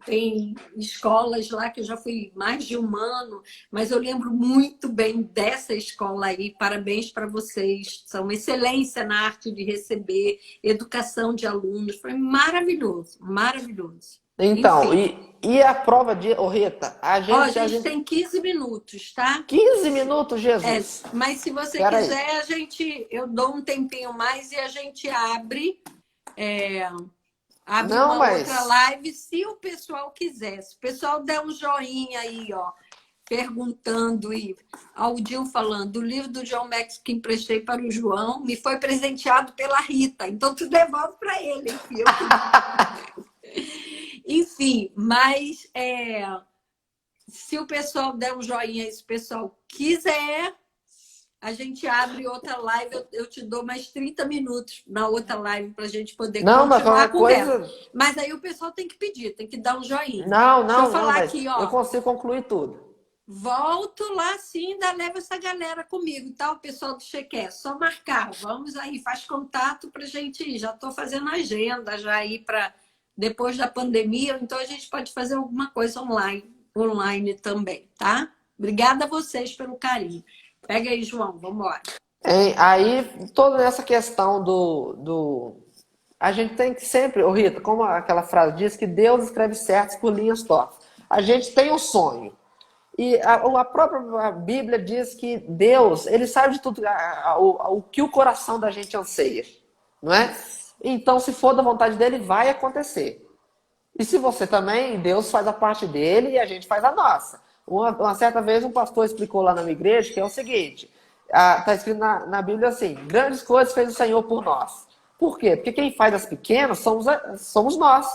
Tem escolas lá que eu já fui mais de um ano, mas eu lembro muito bem dessa escola aí. Parabéns para vocês. São excelência na arte de receber, educação de alunos. Foi maravilhoso, maravilhoso. Então, Enfim. e a prova de. Ô, Rita, Ó, a a gente gente. tem 15 minutos, tá? 15 minutos, Jesus. Mas se você Espera aí. quiser, eu dou um tempinho mais e a gente abre Não, uma outra mas. live, se o pessoal quiser. Se o pessoal der um joinha aí, ó, perguntando e Aldil falando, o livro do John Max que emprestei para o João me foi presenteado pela Rita, então tu devolve para ele, enfim. Enfim, mas se o pessoal der um joinha, se o pessoal quiser, a gente abre outra live. Eu te dou mais 30 minutos na outra live para a gente poder Não, mas continuar uma a conversa. coisa. Mas aí o pessoal tem que pedir, tem que dar um joinha. Não, Deixa eu não, não, falar mas aqui, eu ó. consigo concluir tudo. Volto lá sim, ainda leva essa galera comigo, tá? O pessoal do Chequé, só marcar. Vamos aí, faz contato para a gente ir. Já estou fazendo agenda, já ir para depois da pandemia, então a gente pode fazer alguma coisa online também, tá? Obrigada a vocês pelo carinho. Pega aí, João, vamos embora. Aí, toda essa questão a gente tem que sempre, ô Rita, como aquela frase diz, que Deus escreve certos por linhas tortas. A gente tem um sonho. E a própria Bíblia diz que Deus, ele sabe de tudo, o que o coração da gente anseia, não é? Então, se for da vontade dele, vai acontecer. E se você também, Deus faz a parte dele e a gente faz a nossa. Uma certa vez um pastor explicou lá na minha igreja que é o seguinte, está escrito na Bíblia assim, grandes coisas fez o Senhor por nós. Por quê? Porque quem faz as pequenas somos nós.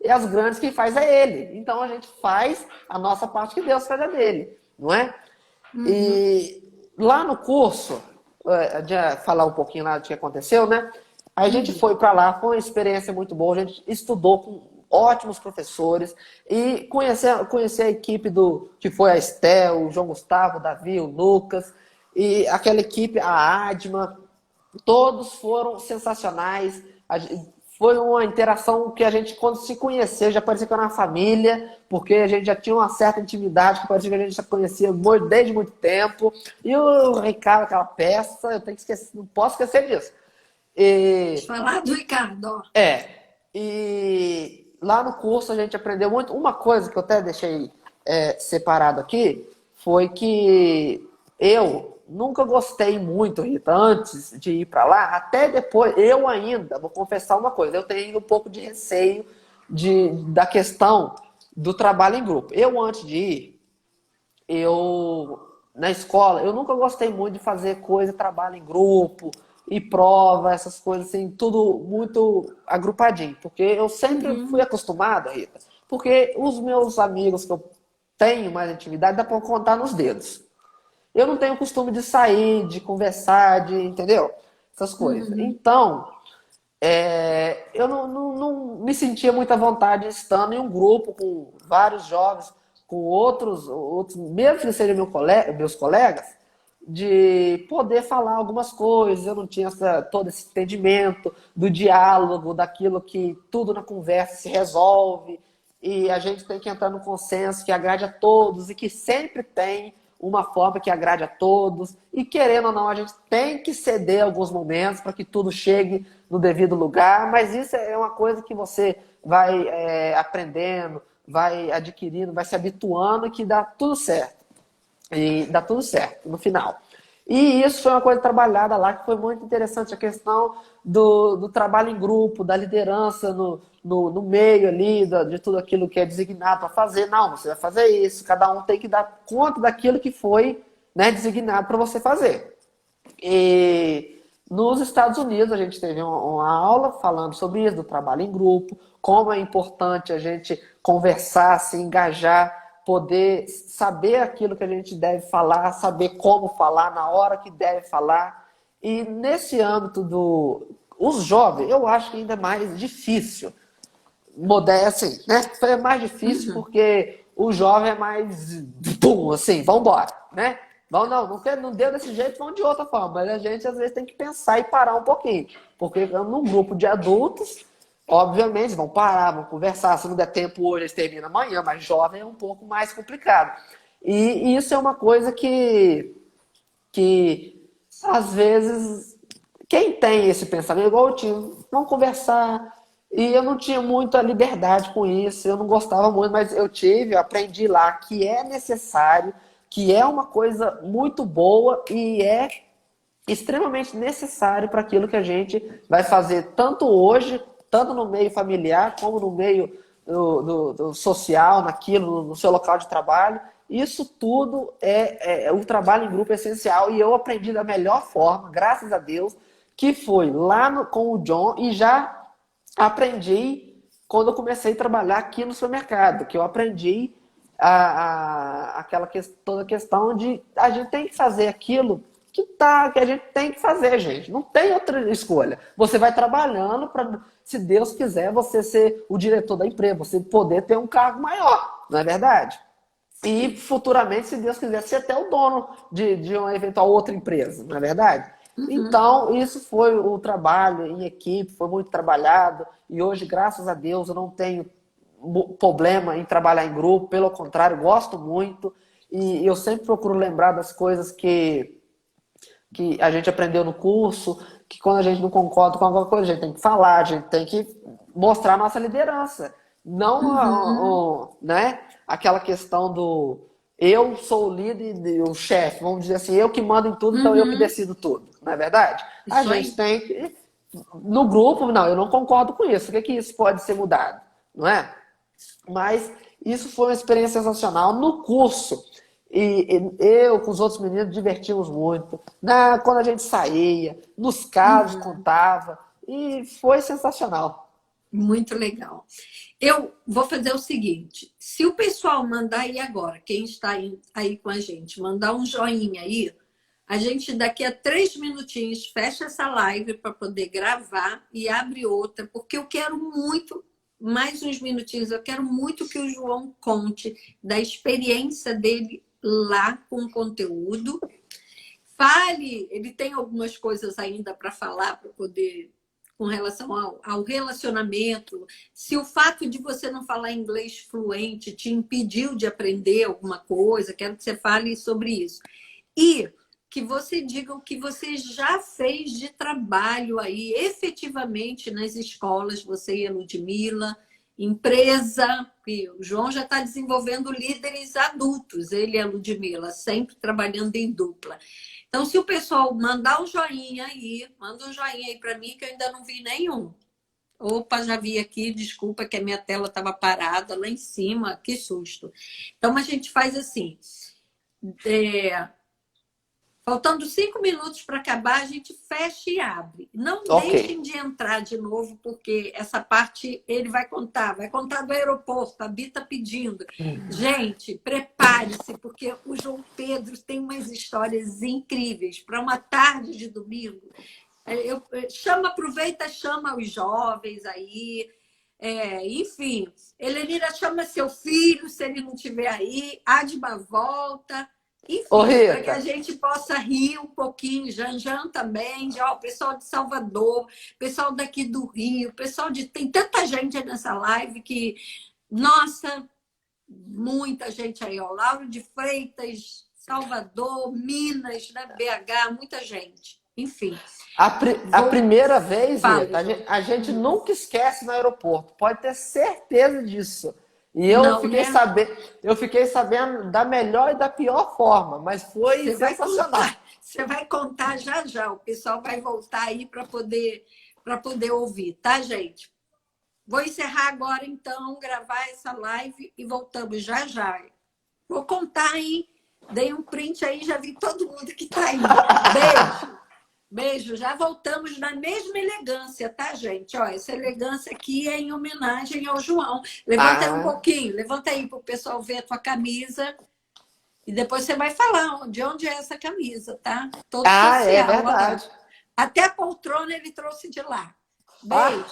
E as grandes quem faz é ele. Então a gente faz a nossa parte que Deus faz a dele. Não é? E lá no curso, de falar um pouquinho lá do que aconteceu, né? A gente foi para lá, foi uma experiência muito boa. A gente estudou com ótimos professores e conhecer a equipe que foi a Estel, o João Gustavo, o Davi, o Lucas e aquela equipe, a Adma, todos foram sensacionais. Foi uma interação que a gente, quando se conheceu, já parecia que era uma família, porque a gente já tinha uma certa intimidade, que parecia que a gente já conhecia desde muito tempo. E o Ricardo, aquela peça, eu tenho que esquecer, não posso esquecer disso. Falar do Ricardo, ó. E lá no curso a gente aprendeu muito. Uma coisa que eu até deixei separado aqui foi que eu nunca gostei muito, Rita, antes de ir para lá, até depois, eu ainda, vou confessar uma coisa, eu tenho um pouco de receio da questão do trabalho em grupo. Eu, antes de ir, na escola, eu nunca gostei muito de fazer trabalho em grupo, e prova, essas coisas assim, tudo muito agrupadinho, porque eu sempre fui acostumada, Rita, porque os meus amigos que eu tenho mais intimidade, dá para contar nos dedos. Eu não tenho costume de sair, de conversar, entendeu? Essas coisas. Então, eu não me sentia muita vontade estando em um grupo com vários jovens, com outros mesmo que sejam meus colegas, de poder falar algumas coisas. Eu não tinha todo esse entendimento do diálogo, daquilo que tudo na conversa se resolve. E a gente tem que entrar no consenso que agrade a todos e que sempre tem uma forma que agrade a todos. E querendo ou não, a gente tem que ceder alguns momentos para que tudo chegue no devido lugar. Mas isso é uma coisa que você vai aprendendo, vai adquirindo, vai se habituando, que dá tudo certo. E dá tudo certo no final. E isso foi uma coisa trabalhada lá, que foi muito interessante, a questão do trabalho em grupo, da liderança no meio ali, de tudo aquilo que é designado para fazer. Não, você vai fazer isso, cada um tem que dar conta daquilo que foi, né, designado para você fazer. E nos Estados Unidos a gente teve uma aula falando sobre isso, do trabalho em grupo, como é importante a gente conversar, se engajar, poder saber aquilo que a gente deve falar, saber como falar, na hora que deve falar. E nesse âmbito Os jovens, eu acho que ainda é mais difícil. Assim, né? É mais difícil porque o jovem é mais, pum, assim, vambora, né? Não deu desse jeito, vão de outra forma. Mas a gente, às vezes, tem que pensar e parar um pouquinho. Porque num grupo de adultos, obviamente, vão parar, vão conversar. Se não der tempo hoje, eles terminam amanhã. Mas jovem é um pouco mais complicado. E isso é uma coisa que às vezes, quem tem esse pensamento, igual eu tinha, vamos conversar. E eu não tinha muita liberdade com isso, eu não gostava muito, mas eu aprendi lá que é necessário, que é uma coisa muito boa e é extremamente necessário para aquilo que a gente vai fazer tanto hoje, tanto no meio familiar, como no meio do social, naquilo, no seu local de trabalho. Isso tudo o trabalho em grupo é essencial e eu aprendi da melhor forma, graças a Deus, que foi lá com o John e já aprendi quando eu comecei a trabalhar aqui no supermercado, que eu aprendi toda a questão de a gente tem que fazer aquilo que a gente tem que fazer, gente. Não tem outra escolha. Você vai trabalhando para, se Deus quiser, você ser o diretor da empresa, você poder ter um cargo maior, não é verdade? E futuramente, se Deus quiser, ser até o dono de uma eventual outra empresa, não é verdade? Então, isso foi o trabalho em equipe, foi muito trabalhado. E hoje, graças a Deus, eu não tenho problema em trabalhar em grupo. Pelo contrário, gosto muito. E eu sempre procuro lembrar das coisas que a gente aprendeu no curso, que quando a gente não concorda com alguma coisa, a gente tem que falar, a gente tem que mostrar a nossa liderança. Não né? Aquela questão do eu sou o líder e o chefe, vamos dizer assim, eu que mando em tudo, então eu que decido tudo, não é verdade? A gente tem que, no grupo, não, eu não concordo com isso, o que isso pode ser mudado, não é? Mas isso foi uma experiência sensacional no curso. E eu com os outros meninos divertimos muito. Quando a gente saía, nos casos contava. E foi sensacional. Muito legal. Eu vou fazer o seguinte: se o pessoal mandar aí agora, quem está aí com a gente, mandar um joinha aí, a gente daqui a 3 minutinhos fecha essa live para poder gravar e abre outra, porque eu quero muito, mais uns minutinhos, eu quero muito que o João conte da experiência dele lá com o conteúdo. Fale, ele tem algumas coisas ainda para falar, para poder, com relação ao relacionamento, se o fato de você não falar inglês fluente te impediu de aprender alguma coisa, quero que você fale sobre isso. E que você diga o que você já fez de trabalho aí, efetivamente, nas escolas, você e a Ludmila, empresa, que o João já está desenvolvendo líderes adultos, ele e a Ludmila, sempre trabalhando em dupla. Então, se o pessoal mandar um joinha aí, manda um joinha aí para mim, que eu ainda não vi nenhum. Opa, já vi aqui, desculpa que a minha tela estava parada lá em cima, que susto. Então, a gente faz assim, faltando 5 minutos para acabar, a gente fecha e abre. Não deixem de entrar de novo, porque essa parte ele vai contar do aeroporto, a Bia está pedindo. Gente, prepare-se, porque o João Pedro tem umas histórias incríveis para uma tarde de domingo. Aproveita, chama os jovens aí. Enfim, Helenira, chama seu filho, se ele não estiver aí, Adma volta. Enfim, para que a gente possa rir um pouquinho, Janjan também, o pessoal de Salvador, pessoal daqui do Rio, tem tanta gente nessa live que, nossa, muita gente aí, Lauro de Freitas, Salvador, Minas, né, BH, muita gente. Enfim. A primeira vez, a gente nunca esquece no aeroporto, pode ter certeza disso. E eu fiquei sabendo da melhor e da pior forma, mas foi sensacional. Você vai contar já já, o pessoal vai voltar aí para poder ouvir, tá, gente? Vou encerrar agora, então, gravar essa live e voltamos já já. Vou contar aí, dei um print aí, já vi todo mundo que tá aí. Beijo! Beijo, já voltamos na mesma elegância, tá, gente? Essa elegância aqui é em homenagem ao João. Levanta aí um pouquinho, levanta aí para o pessoal ver a tua camisa. E depois você vai falar de onde é essa camisa, tá? Todo social. É verdade. Até a poltrona ele trouxe de lá. Beijo.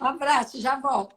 Um abraço, já volto.